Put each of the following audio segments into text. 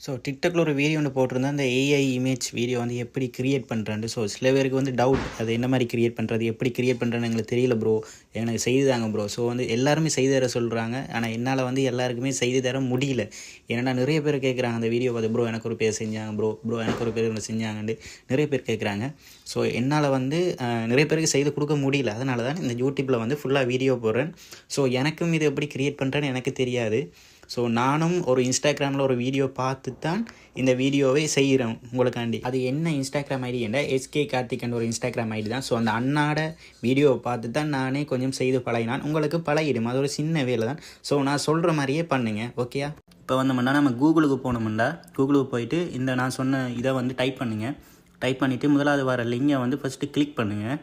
So டிக்டாக்ல ஒரு video ஒன்று போட்டிருந்தேன். அந்த ஏஐ இமேஜ் வீடியோ வந்து எப்படி கிரியேட் பண்ணுறேன்னு. ஸோ சில பேருக்கு வந்து டவுட், அது என்ன மாதிரி கிரியேட் பண்ணுறது, எப்படி கிரியேட் பண்ணுறேன்னு எங்களுக்கு தெரியல ப்ரோ, எனக்கு செய்து தாங்க ப்ரோ. ஸோ வந்து எல்லாருமே செய்து தர சொல்கிறாங்க. ஆனால் என்னால் வந்து எல்லாருக்குமே செய்து தர முடியல. ஏன்னா நிறைய பேர் கேட்குறாங்க அந்த வீடியோ பார்த்து, ப்ரோ எனக்கு ஒரு பேர் செஞ்சாங்க, ப்ரோ எனக்கு ஒரு பேர் ஒன்று செஞ்சாங்கன்னு நிறைய பேர் கேட்குறாங்க. ஸோ என்னால் வந்து நிறைய பேருக்கு செய்து கொடுக்க முடியல. அதனால தான் இந்த யூடியூப்பில் வந்து ஃபுல்லாக வீடியோ போடுறேன். ஸோ எனக்கும் இது எப்படி கிரியேட் பண்ணுறேன்னு எனக்கு தெரியாது. ஸோ நானும் ஒரு இன்ஸ்டாகிராமில் ஒரு வீடியோ பார்த்து தான் இந்த வீடியோவை செய்கிறேன் உங்களுக்காண்டி. அது என்ன இன்ஸ்டாகிராம் ஐடி என்ற எஸ்கே கார்த்திக்ன்ற ஒரு இன்ஸ்டாகிராம் ஐடி தான். ஸோ அந்த அண்ணாட வீடியோவை பார்த்து தான் நானே கொஞ்சம் செய்து பழகினான். உங்களுக்கு பழகிடும், அது ஒரு சின்ன வேலை தான். ஸோ நான் சொல்கிற மாதிரியே பண்ணுங்க, ஓகேயா? இப்போ வந்தோம்னா நம்ம கூகுளுக்கு போனோம்னா, கூகுளுக்கு போயிட்டு இந்த நான் சொன்ன இதை வந்து டைப் பண்ணுங்கள். டைப் பண்ணிவிட்டு முதலாவது வர லிங்கை வந்து ஃபஸ்ட்டு கிளிக் பண்ணுங்கள்.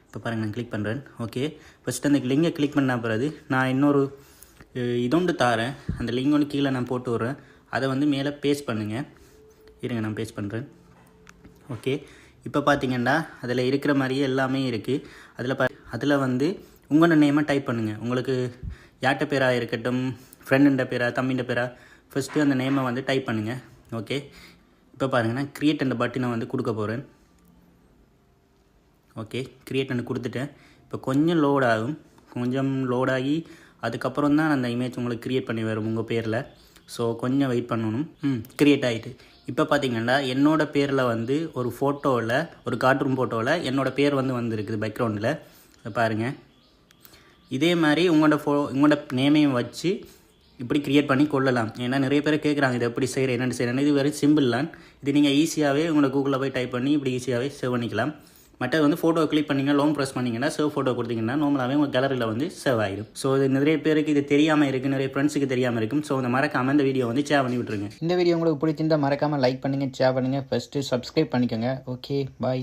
இப்போ பாருங்கள், நான் கிளிக் பண்ணுறேன். ஓகே, ஃபஸ்ட்டு அந்த லிங்கை கிளிக் பண்ண பிறகு நான் இன்னொரு இதொண்டு தாரேன். அந்த லிங்க் ஒன்று கீழே நான் போட்டு விட்றேன். அதை வந்து மேலே பேஸ்ட் பண்ணுங்கள். இருங்க, நான் பேஸ்ட் பண்ணுறேன். ஓகே, இப்போ பார்த்தீங்கன்னா அதில் இருக்கிற மாதிரியே எல்லாமே இருக்குது. அதில் வந்து உங்களோட நேமை டைப் பண்ணுங்கள். உங்களுக்கு யார்கிட்ட பேராக இருக்கட்டும், ஃப்ரெண்டுன்ற பேரா, தம்பின்ற பேரா, ஃபஸ்ட்டு அந்த நேமை வந்து டைப் பண்ணுங்கள். ஓகே, இப்போ பாருங்கன்னா க்ரியேட் அந்த பட்டனை வந்து கொடுக்க போகிறேன். ஓகே, க்ரியேட் பண்ணி கொடுத்துட்டேன். இப்போ கொஞ்சம் லோட் ஆகும். கொஞ்சம் லோடாகி அதுக்கப்புறம் தான் அந்த இமேஜ் உங்களுக்கு க்ரியேட் பண்ணி வரும் உங்கள் பேரில். ஸோ கொஞ்சம் வெயிட் பண்ணணும். க்ரியேட் ஆகிட்டு இப்போ பார்த்தீங்கன்னா என்னோடய பேரில் வந்து ஒரு ஃபோட்டோவில், ஒரு கார்ட்டூன் ஃபோட்டோவில் என்னோடய பேர் வந்து வந்துருக்குது பேக்ரவுண்டில். பாருங்கள், இதே மாதிரி உங்களோட நேமையும் வச்சு இப்படி க்ரியேட் பண்ணி கொள்ளலாம். ஏன்னா நிறைய பேர் கேட்குறாங்க இது எப்படி செய்கிறேன், என்னென்னு செய்கிறேன். இது வெறும் சிம்பிள் தான். இது நீங்கள் ஈஸியாகவே உங்களோட கூகுளில் போய் டைப் பண்ணி இப்படி ஈஸியாகவே சேவ் பண்ணிக்கலாம். மற்றது வந்து ஃபோட்டோ கிளிக் பண்ணிங்க, லாங் ப்ரெஸ் பண்ணிங்கன்னா சேவ் ஃபோட்டோ கொடுத்தீங்கன்னா நார்மலாகவே உங்கள் கேலரியில் வந்து சேவ் ஆகிடும். ஸோ இது நிறைய பேருக்கு இது தெரியாமல் இருக்குது, நிறைய ஃப்ரெண்ட்ஸுக்கு தெரியாமல் இருக்கும். ஸோ அந்த மறக்காமல் இந்த வீடியோ வந்து ஷேர் பண்ணி விட்டுருங்க. இந்த வீடியோ உங்களுக்கு பிடிச்சிருந்தால் மறக்காமல் லைக் பண்ணுங்கள், ஷேர் பண்ணுங்கள், ஃபஸ்ட்டு சப்ஸ்கிரைப் பண்ணிக்கோங்க. ஓகே, பாய்.